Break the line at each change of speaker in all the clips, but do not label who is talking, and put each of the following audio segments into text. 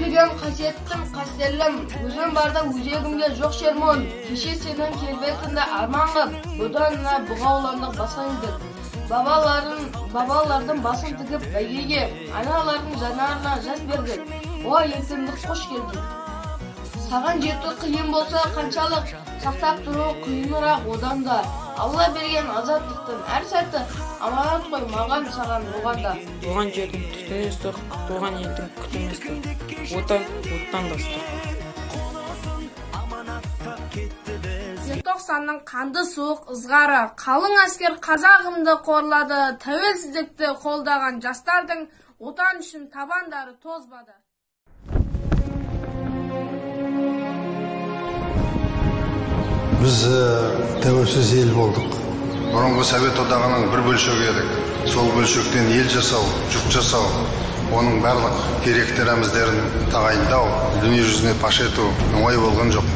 берген қасиеттім қастерлім, өзім барда өзегімде жоқ шермон, кеше сенің келбетіңді арман қып, бұданына бұғауландық басаңдыр. Бабалардың басын тігіп бәйгеге, аналардың жанарына жас бердік. О, ертеңдік қош келдің. Саған жету қиын болса қаншалық, сақтап тұру қиынырақ одан да. Алла берген азаттықтың әр сәті аманат қой маған саған оғанда.
Туған жердің түтін ыстық, туған елдің күтім ыстық. Отан оттан да ыстық.
Желтоқсанның қанды суық ызғары, қалың әскер қазағымды қорлады, тәуелсіздікті қолдаған жастардың отан үшін табандары тозбады.
Біз тәуелсіз ел болдық.
Бұрынғы Совет одағының бір бөлшегі едік. Сол бөлшектен ел жасау, жұрт жасау, оның барлық керекті рәміздерін тағайындау, дүние жүзіне паш ету оңай болған жоқ.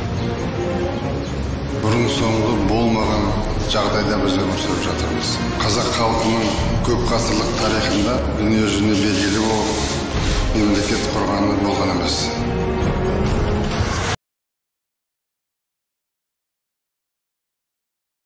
Бұрын соңғы болмаған жағдайда біз өмір сүріп жатырмыз. Қазақ халқының көп ғасырлық тарихында дүние жүзіне белгілі болып, мемлекет құрғаны болған емес.